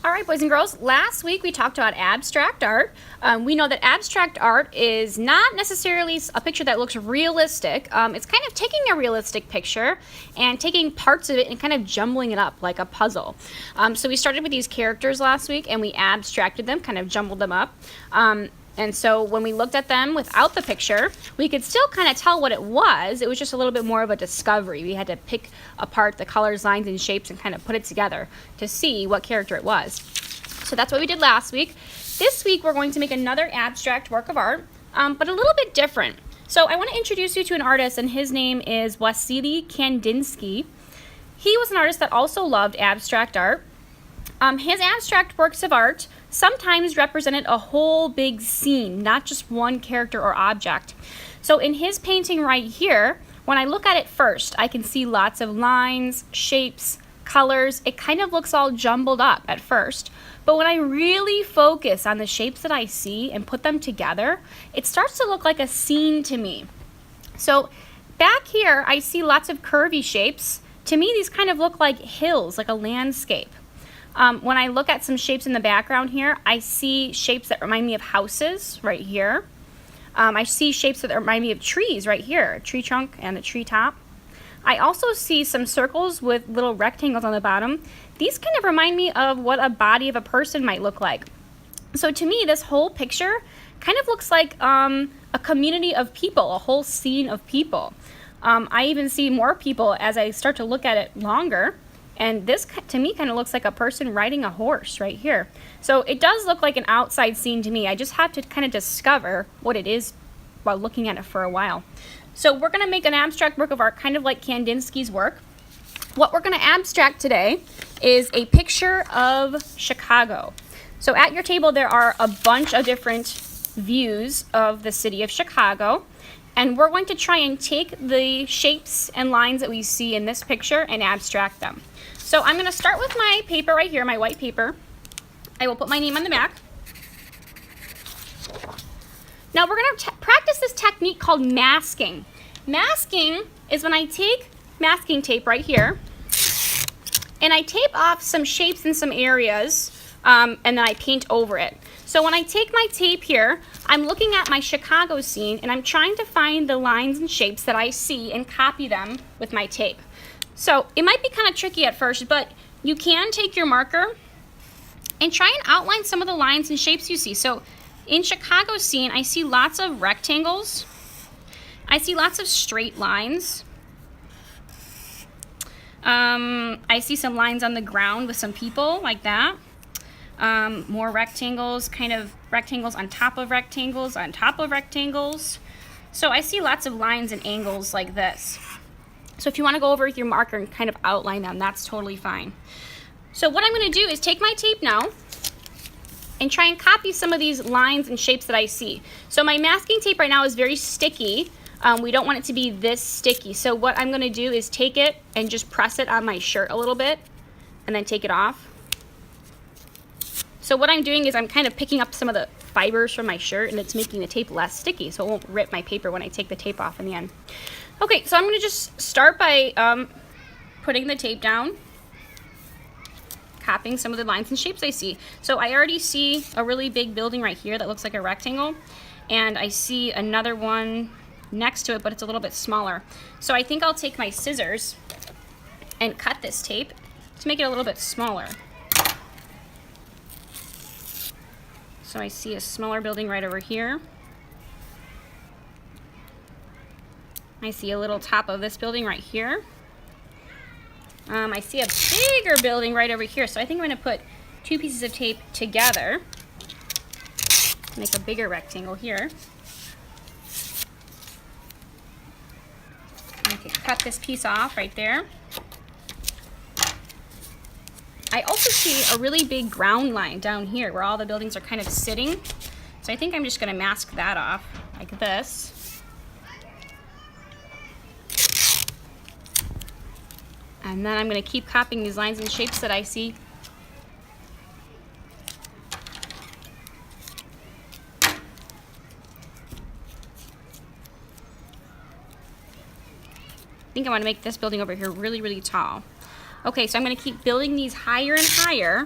All right, boys and girls, last week we talked about abstract art. We know that abstract art is not necessarily a picture that looks realistic. It's kind of taking a realistic picture and taking parts of it and kind of jumbling it up like a puzzle. So we started with these characters last week and we abstracted them, kind of jumbled them up. And so when we looked at them without the picture, we could still kind of tell what it was. It was just a little bit more of a discovery. We had to pick apart the colors, lines, and shapes and kind of put it together to see what character it was. So that's what we did last week. This week we're going to make another abstract work of art, but a little bit different. So I want to introduce you to an artist, and his name is Wassily Kandinsky. He was an artist that also loved abstract art. His abstract works of art sometimes represented a whole big scene, not just one character or object. So in his painting right here, when I look at it first, I can see lots of lines, shapes, colors. It kind of looks all jumbled up at first. But when I really focus on the shapes that I see and put them together, it starts to look like a scene to me. So back here, I see lots of curvy shapes. To me, these kind of look like hills, like a landscape. When I look at some shapes in the background here, I see shapes that remind me of houses right here. I see shapes that remind me of trees right here, a tree trunk and a tree top. I also see some circles with little rectangles on the bottom. These kind of remind me of what a body of a person might look like. So to me, this whole picture kind of looks like a community of people, a whole scene of people. I even see more people as I start to look at it longer. And this, to me, kind of looks like a person riding a horse right here. So it does look like an outside scene to me. I just have to kind of discover what it is while looking at it for a while. So we're going to make an abstract work of art kind of like Kandinsky's work. What we're going to abstract today is a picture of Chicago. So at your table there are a bunch of different views of the city of Chicago. And we're going to try and take the shapes and lines that we see in this picture and abstract them. So I'm going to start with my paper right here, my white paper. I will put my name on the back. Now we're going to practice this technique called masking. Masking is when I take masking tape right here and I tape off some shapes in some areas and then I paint over it. So when I take my tape here, I'm looking at my Chicago scene and I'm trying to find the lines and shapes that I see and copy them with my tape. So it might be kind of tricky at first, but you can take your marker and try and outline some of the lines and shapes you see. So in Chicago's scene, I see lots of rectangles. I see lots of straight lines. I see some lines on the ground with some people like that. More rectangles, kind of rectangles on top of rectangles on top of rectangles. So I see lots of lines and angles like this. So if you want to go over with your marker and kind of outline them, that's totally fine. So what I'm going to do is take my tape now and try and copy some of these lines and shapes that I see. So my masking tape right now is very sticky. We don't want it to be this sticky. So what I'm going to do is take it and just press it on my shirt a little bit and then take it off. So what I'm doing is I'm kind of picking up some of the fibers from my shirt and it's making the tape less sticky so it won't rip my paper when I take the tape off in the end. Okay, so I'm going to just start by putting the tape down, copying some of the lines and shapes I see. So I already see a really big building right here that looks like a rectangle, and I see another one next to it, but it's a little bit smaller. So I think I'll take my scissors and cut this tape to make it a little bit smaller. So I see a smaller building right over here. I see a little top of this building right here. I see a bigger building right over here. So I think I'm going to put two pieces of tape together, make a bigger rectangle here. Okay, cut this piece off right there. I also see a really big ground line down here where all the buildings are kind of sitting. So I think I'm just going to mask that off like this. And then I'm going to keep copying these lines and shapes that I see. I think I want to make this building over here really, really tall. Okay, so I'm going to keep building these higher and higher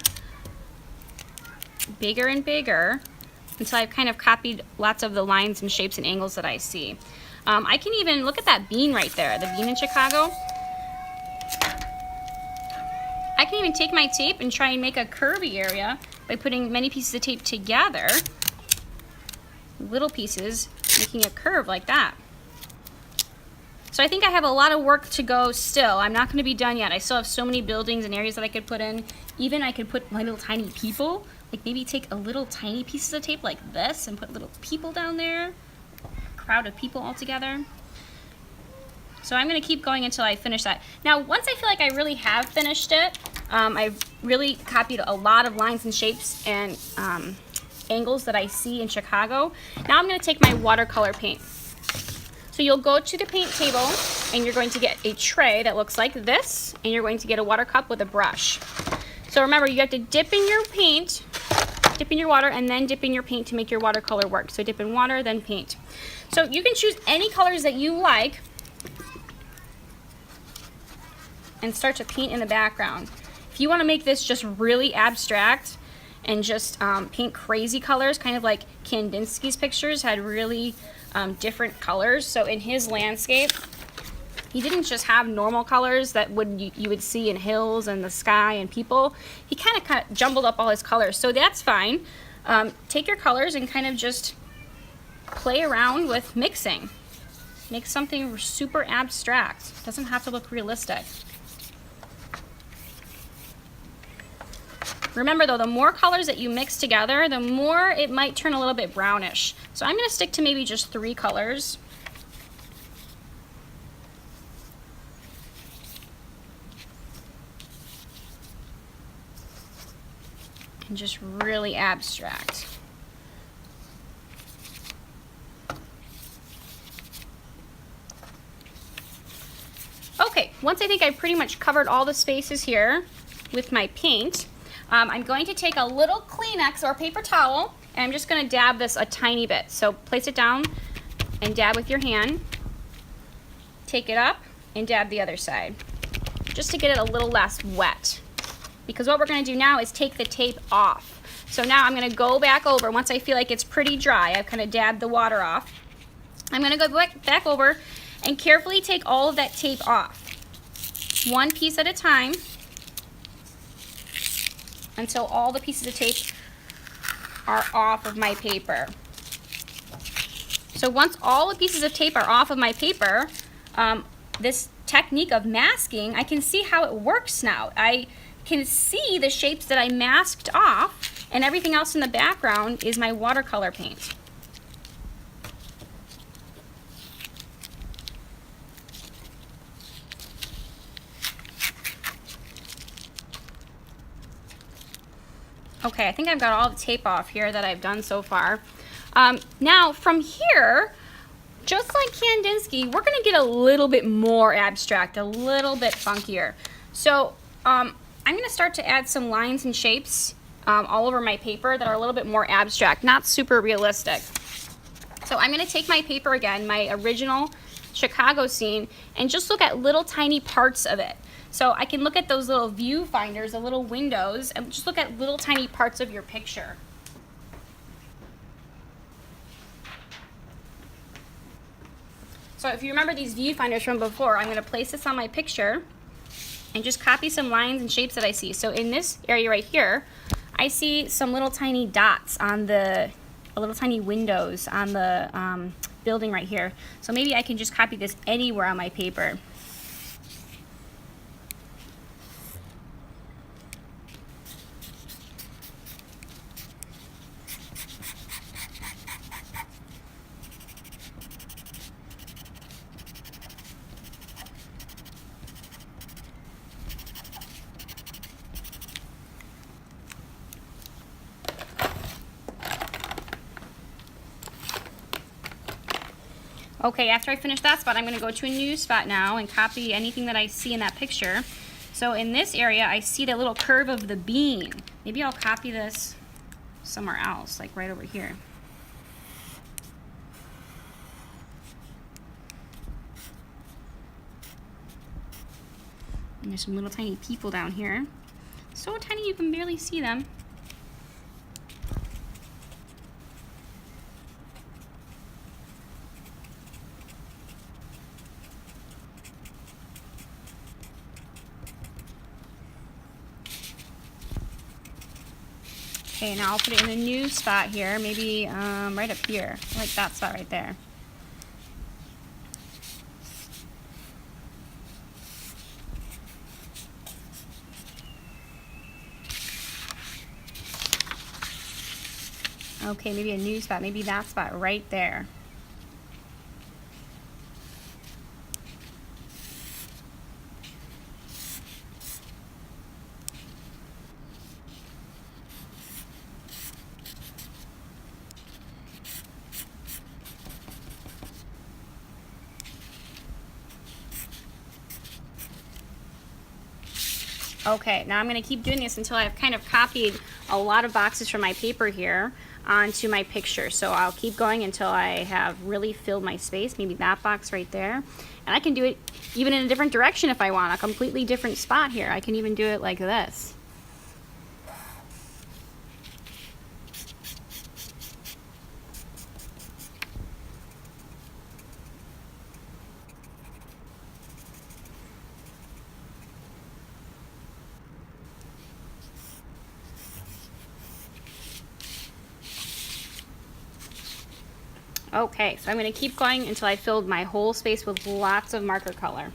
bigger and bigger until I've kind of copied lots of the lines and shapes and angles that I see. I can even look at that bean right there, the bean in Chicago. I can even take my tape and try and make a curvy area by putting many pieces of tape together, little pieces, making a curve like that. So I think I have a lot of work to go still. I'm not going to be done yet. I still have so many buildings and areas that I could put in. Even I could put my little tiny people, like maybe take a little tiny pieces of tape like this and put little people down there, a crowd of people all together. So I'm going to keep going until I finish that. Now, once I feel like I really have finished it, I've really copied a lot of lines and shapes and angles that I see in Chicago. Now I'm going to take my watercolor paint. So you'll go to the paint table and you're going to get a tray that looks like this, and you're going to get a water cup with a brush. So remember, you have to dip in your paint, dip in your water, and then dip in your paint to make your watercolor work. So dip in water, then paint. So you can choose any colors that you like and start to paint in the background. If you want to make this just really abstract and just paint crazy colors, kind of like Kandinsky's pictures had really different colors. So in his landscape, he didn't just have normal colors that you would see in hills and the sky and people. He kind of jumbled up all his colors. So that's fine. Take your colors and kind of just play around with mixing. Make something super abstract. It doesn't have to look realistic. Remember though, the more colors that you mix together, the more it might turn a little bit brownish. So I'm going to stick to maybe just 3 colors. And just really abstract. Okay, once I think I've pretty much covered all the spaces here with my paint, I'm going to take a little Kleenex or paper towel, and I'm just going to dab this a tiny bit. So place it down and dab with your hand. Take it up and dab the other side, just to get it a little less wet. Because what we're going to do now is take the tape off. So now I'm going to go back over, once I feel like it's pretty dry, I've kind of dabbed the water off. I'm going to go back over and carefully take all of that tape off, one piece at a time, until all the pieces of tape are off of my paper. So once all the pieces of tape are off of my paper, this technique of masking, I can see how it works now. I can see the shapes that I masked off, and everything else in the background is my watercolor paint. Okay, I think I've got all the tape off here that I've done so far. Now from here, just like Kandinsky, we're going to get a little bit more abstract, a little bit funkier. So I'm going to start to add some lines and shapes all over my paper that are a little bit more abstract, not super realistic. So I'm going to take my paper again, my original Chicago scene, and just look at little tiny parts of it. So I can look at those little viewfinders, the little windows, and just look at little tiny parts of your picture. So if you remember these viewfinders from before, I'm going to place this on my picture and just copy some lines and shapes that I see. So in this area right here, I see some little tiny dots on the, little tiny windows on the building right here. So maybe I can just copy this anywhere on my paper. Okay, after I finish that spot, I'm going to go to a new spot now and copy anything that I see in that picture. So in this area, I see the little curve of the bean. Maybe I'll copy this somewhere else, like right over here. And there's some little tiny people down here. So tiny you can barely see them. Okay, now I'll put it in a new spot here, maybe right up here, like that spot right there. Okay, maybe a new spot, maybe that spot right there. Okay, now I'm going to keep doing this until I've kind of copied a lot of boxes from my paper here onto my picture. So I'll keep going until I have really filled my space, maybe that box right there. And I can do it even in a different direction if I want, a completely different spot here. I can even do it like this. Okay, so I'm going to keep going until I filled my whole space with lots of marker color.